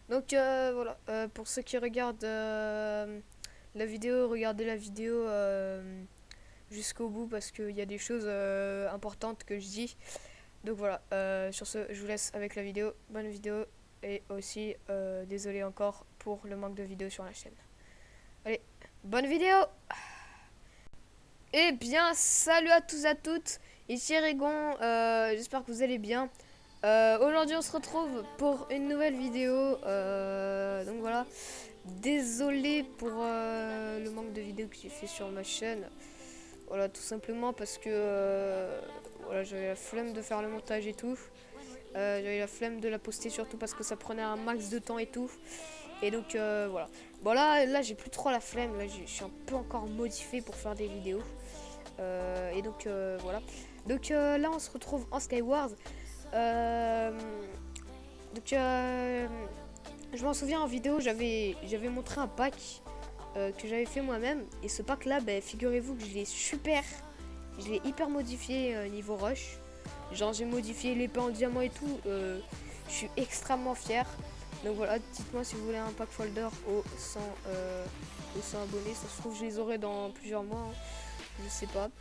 Donc voilà, pour ceux qui regardent la vidéo, regardez la vidéo jusqu'au bout parce qu'il y a des choses importantes que je dis. Donc voilà, sur ce, je vous laisse avec la vidéo. Bonne vidéo et aussi désolé encore pour le manque de vidéos sur la chaîne. Allez, bonne vidéo. Eh bien, salut à tous et à toutes, ici Régon, j'espère que vous allez bien. Aujourd'hui on se retrouve pour une nouvelle vidéo, donc voilà, désolé pour le manque de vidéos que j'ai fait sur ma chaîne. Voilà, tout simplement parce que voilà, j'avais la flemme de faire le montage et tout. J'avais la flemme de la poster surtout parce que ça prenait un max de temps et tout. Et donc voilà. Bon là j'ai plus trop la flemme, là je suis un peu encore modifié pour faire des vidéos. Et donc voilà. Donc là on se retrouve en Skywars. Euh, donc je m'en souviens en vidéo, j'avais montré un pack que j'avais fait moi-même. Et ce pack là, ben, figurez-vous que je l'ai hyper modifié niveau rush. Genre j'ai modifié l'épée en diamant et tout. Je suis extrêmement fier. Donc voilà, dites-moi si vous voulez un pack folder aux 100 abonnés. Ça se trouve je les aurai dans plusieurs mois, hein. Je sais pas. Donc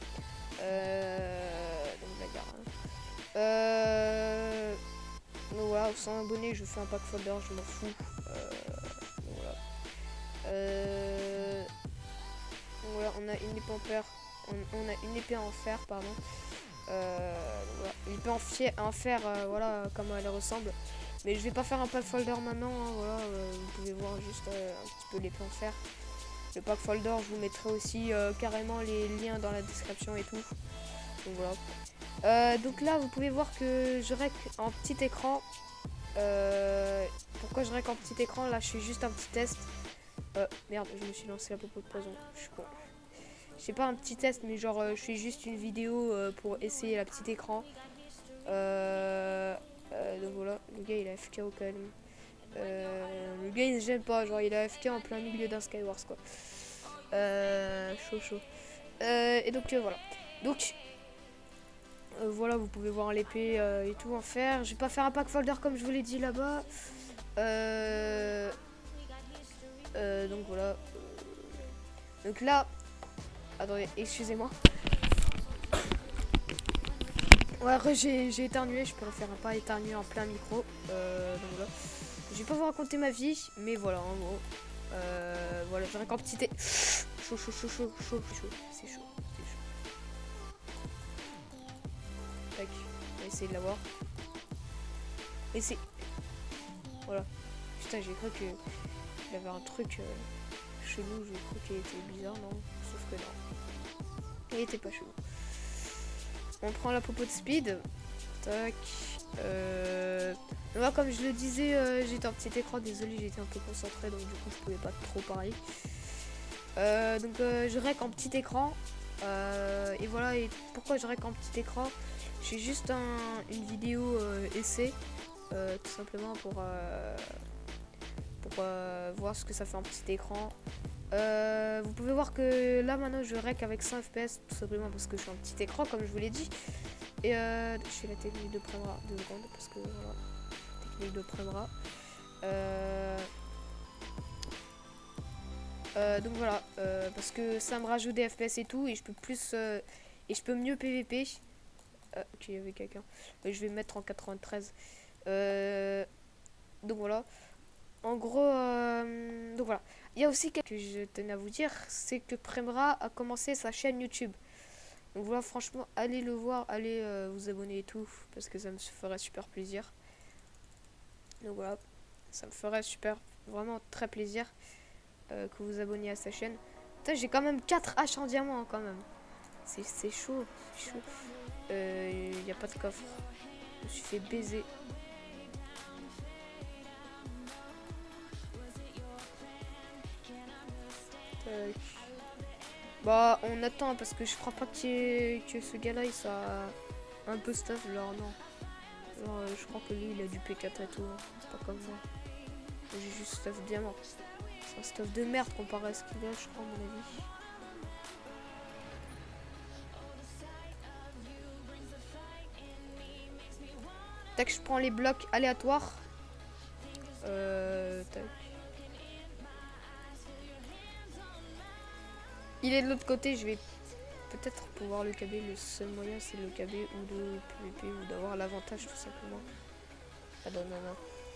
bagarre, hein. Donc voilà, aux 100 abonnés, je fais un pack folder, je m'en fous. Donc voilà. Donc voilà, on a une épée en fer. On a une épée en fer, pardon. Voilà. L'épée en fer, voilà comment elle ressemble. Mais je vais pas faire un pack folder maintenant, hein, voilà, vous pouvez voir juste un petit peu l'épée en fer. Le pack folder, je vous mettrai aussi carrément les liens dans la description et tout. Donc voilà. Donc là, vous pouvez voir que je rec en petit écran. Pourquoi je rec en petit écran? Là, je fais juste un petit test. Merde, je me suis lancé la popo de poison. Je suis con. Je sais pas un petit test, mais genre, je fais juste une vidéo pour essayer la petite écran. Donc voilà, le gars il a FK au calme. Le gars il ne gêne pas, genre il a FK en plein milieu d'un Skywars quoi. Chaud chaud. Et donc voilà. Donc voilà, vous pouvez voir l'épée et tout en fer. Je vais pas faire un pack folder comme je vous l'ai dit là-bas. Donc voilà. Donc là, attendez, excusez-moi. Ouais, j'ai éternué, je préfère pas éternuer en plein micro. Donc voilà. Je vais pas vous raconter ma vie, mais voilà, en gros. Voilà, je récorde petit. Chaud, chaud, chaud, chaud, chaud, chaud. C'est chaud, c'est chaud. Tac, on va essayer de l'avoir. Et c'est. Voilà. Putain, j'ai cru qu'il y avait un truc chelou, j'ai cru qu'il était bizarre, non? Sauf que non. Il était pas chelou. On prend la popo de speed. Tac. Moi, comme je le disais, j'étais en petit écran, désolé, j'étais un peu concentré, donc du coup je pouvais pas trop parler. Donc je rec en petit écran. Et voilà, et pourquoi je rec en petit écran? J'ai juste une vidéo essai, tout simplement pour voir ce que ça fait en petit écran. Vous pouvez voir que là maintenant je rec avec 100 fps, tout simplement parce que je suis en petit écran, comme je vous l'ai dit. Et je fais la technique de pré-bras 2 secondes parce que voilà, technique de pré-bras. Donc voilà, parce que ça me rajoute des FPS et tout, et je peux plus et je peux mieux PVP. Ok, il y avait quelqu'un. Je vais mettre en 93. Donc voilà. En gros, donc voilà. Il y a aussi quelque chose que je tenais à vous dire, c'est que Premra a commencé sa chaîne YouTube. Donc voilà, franchement, allez le voir, allez vous abonner et tout, parce que ça me ferait super plaisir. Donc voilà, ça me ferait super, vraiment très plaisir que vous abonniez à sa chaîne. Putain, j'ai quand même 4 haches en diamant hein, quand même. C'est chaud, c'est chaud. Y a pas de coffre. Je me suis fait baiser. Tac. Bah, on attend parce que je crois pas que ce gars-là il soit un peu stuff. Alors non. Alors, je crois que lui il a du P4 et tout. Hein. C'est pas comme moi. J'ai juste stuff diamant. C'est un stuff de merde comparé à ce qu'il a, je crois, à mon avis. Tac, je prends les blocs aléatoires. Il est de l'autre côté, je vais peut-être pouvoir le KB. Le seul moyen c'est le KB ou de PVP ou d'avoir l'avantage tout simplement. Ah non, non, non.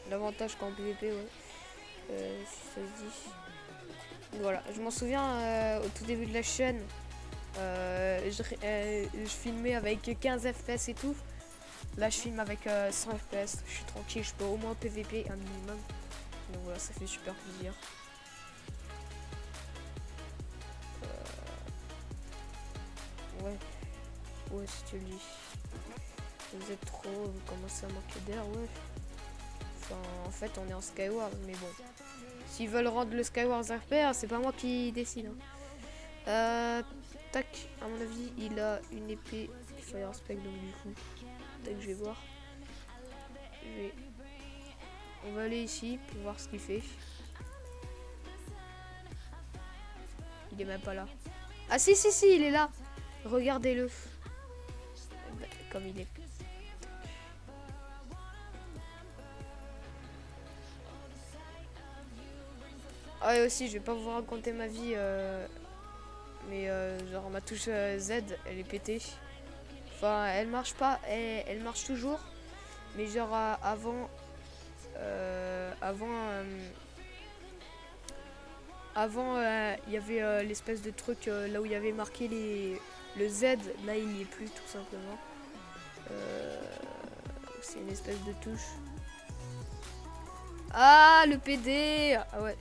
L'avantage qu'en PVP, ouais. Si ça se dit. Voilà, je m'en souviens au tout début de la chaîne. Je filmais avec 15 FPS et tout. Là je filme avec 100 FPS. Je suis tranquille, je peux au moins PVP un minimum. Donc voilà, ça fait super plaisir. Ouais, si tu le dis. Vous êtes trop, vous commencez à manquer d'air, ouais. Enfin, en fait, on est en Skywars, mais bon. S'ils veulent rendre le Skywars RPR, c'est pas moi qui décide. Hein. Tac, à mon avis, il a une épée Fire Spec, donc du coup, tac, je vais voir. On va aller ici pour voir ce qu'il fait. Il est même pas là. Ah si, si, si, il est là. Regardez-le. Comme il est. Ah et aussi, je vais pas vous raconter ma vie. Mais genre ma touche Z, elle est pétée. Enfin, elle marche pas. Elle marche toujours. Mais genre avant... Avant, il y avait l'espèce de truc là où il y avait marqué le Z. Là, il n'y est plus, tout simplement. C'est une espèce de touche. Ah, le PD. Ah ouais.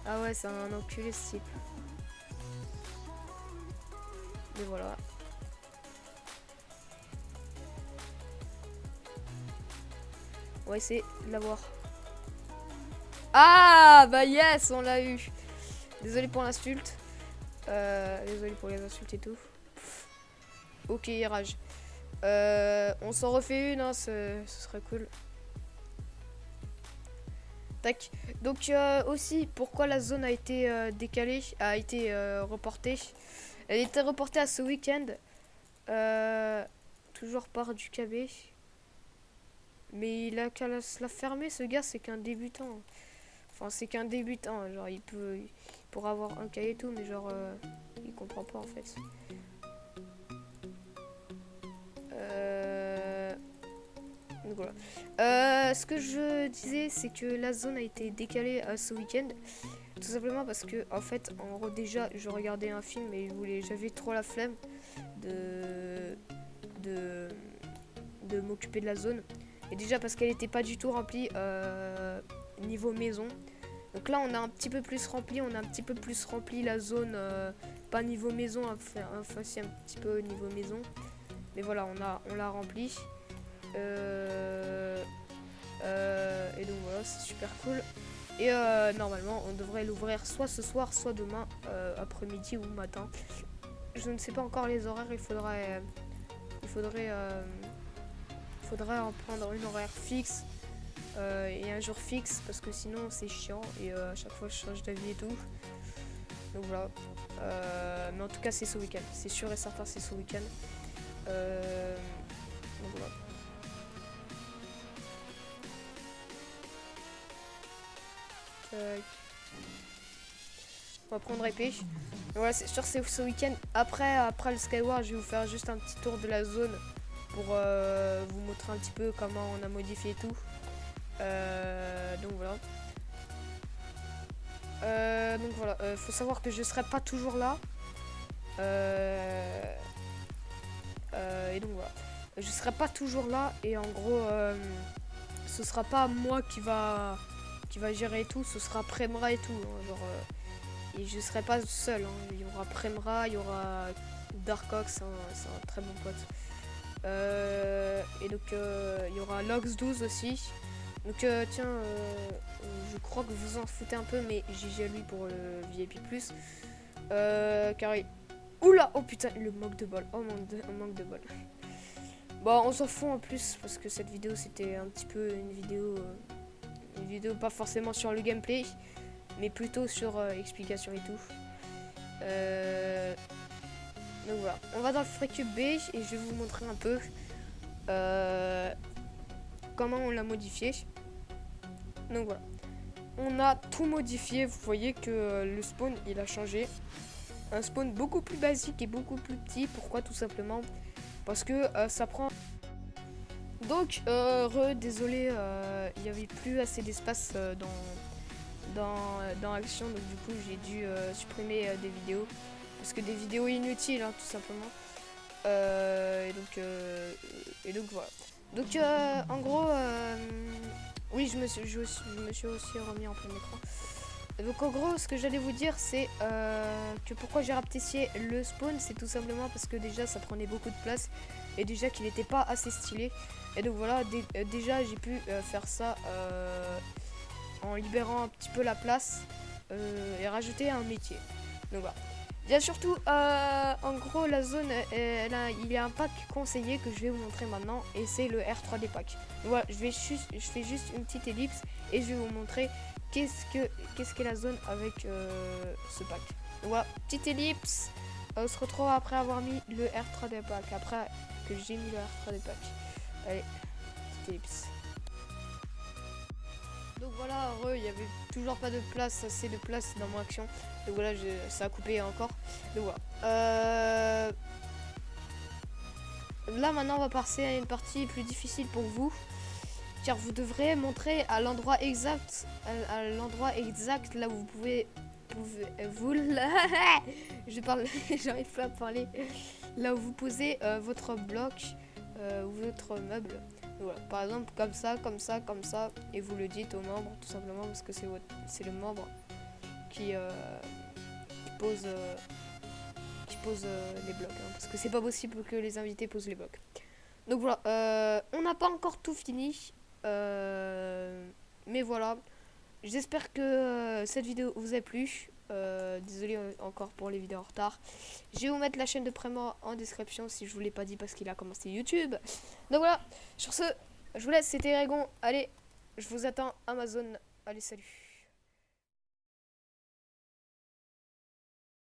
Ah ouais, c'est un enculé, ce type. Mais voilà. On va essayer de l'avoir. Ah bah yes, on l'a eu. Désolé pour l'insulte. Désolé pour les insultes et tout. Ok, rage. On s'en refait une, hein, ce serait cool. Tac. Donc aussi, pourquoi la zone a été décalée, a été reportée. Elle était reportée à ce week-end. Toujours par du KB. Mais il a qu'à la fermer, ce gars, c'est qu'un débutant. Enfin, c'est qu'un débutant. Genre, il pourra avoir un cahier et tout, mais genre, il comprend pas en fait. Donc voilà. Ce que je disais, c'est que la zone a été décalée à ce week-end. Tout simplement parce que, en fait, en gros, déjà, je regardais un film et j'avais trop la flemme de m'occuper de la zone. Et déjà parce qu'elle était pas du tout remplie niveau maison. Donc là on a un petit peu plus rempli, la zone, pas niveau maison, enfin si un petit peu niveau maison. Mais voilà, on l'a rempli. Et donc voilà, c'est super cool. Et normalement on devrait l'ouvrir soit ce soir, soit demain après-midi ou matin. Je ne sais pas encore les horaires, il faudrait en prendre une horaire fixe et un jour fixe parce que sinon c'est chiant et à chaque fois je change d'avis et tout. Donc voilà. Mais en tout cas c'est ce week-end. C'est sûr et certain c'est ce week-end. Donc voilà. On va prendre épée. Donc voilà, c'est sûr c'est ce week-end. Après le Skyward, je vais vous faire juste un petit tour de la zone pour vous montrer un petit peu comment on a modifié et tout. Donc voilà. Faut savoir que je serai pas toujours là. Et donc voilà. Je serai pas toujours là et en gros ce sera pas moi qui va gérer et tout, ce sera Premra et tout. Hein, genre, et je serai pas seul. Hein. Il y aura Premra, il y aura Darkox, hein, c'est un très bon pote. Et donc il y aura Lox12 aussi. Donc tiens, je crois que vous en foutez un peu, mais GG à lui pour le VIP+. Car il... Oula, oh putain, le manque de bol. Oh mon manque de bol. Bon, on s'en fout en plus parce que cette vidéo c'était un petit peu une vidéo pas forcément sur le gameplay, mais plutôt sur explication et tout. Donc voilà, on va dans le FreeCube B et je vais vous montrer un peu comment on l'a modifié. Donc voilà, on a tout modifié. Vous voyez que le spawn il a changé. un spawn beaucoup plus basique et beaucoup plus petit. Pourquoi? Tout simplement parce que ça prend. Donc désolé, il n'y avait plus assez d'espace dans Action, donc du coup j'ai dû supprimer des vidéos parce que des vidéos inutiles, hein, tout simplement. Et donc voilà. Donc en gros, oui, je me suis aussi remis en plein écran. Donc en gros, ce que j'allais vous dire, c'est que pourquoi j'ai rapetisé le spawn, c'est tout simplement parce que déjà ça prenait beaucoup de place et déjà qu'il n'était pas assez stylé. Et donc voilà, déjà j'ai pu faire ça en libérant un petit peu la place et rajouter un métier. Donc voilà. Il y a surtout, en gros, la zone, il y a un pack conseillé que je vais vous montrer maintenant et c'est le R3D pack. Donc voilà, je fais juste une petite ellipse et je vais vous montrer qu'est-ce qu'est la zone avec ce pack. Donc voilà, petite ellipse. On se retrouve après avoir mis le R3D pack, après que j'ai mis le R3D pack. Allez, petite ellipse. Donc voilà, il n'y avait toujours pas de place, assez de place dans mon action. Donc voilà, ça a coupé encore. Donc voilà. Là maintenant on va passer à une partie plus difficile pour vous. Car vous devrez montrer à l'endroit exact, là où vous pouvez j'arrive pas à parler. Là où vous posez votre bloc ou votre meuble. Voilà. Par exemple, comme ça, et vous le dites aux membres, tout simplement, parce que c'est le membre qui pose les blocs, hein, parce que c'est pas possible que les invités posent les blocs. Donc voilà, on n'a pas encore tout fini, mais voilà. J'espère que cette vidéo vous a plu. Désolé encore pour les vidéos en retard. Je vais vous mettre la chaîne de Préma en description si je vous l'ai pas dit parce qu'il a commencé YouTube. Donc voilà, sur ce, je vous laisse, c'était Eragon. Allez, je vous attends Amazon. Allez, salut.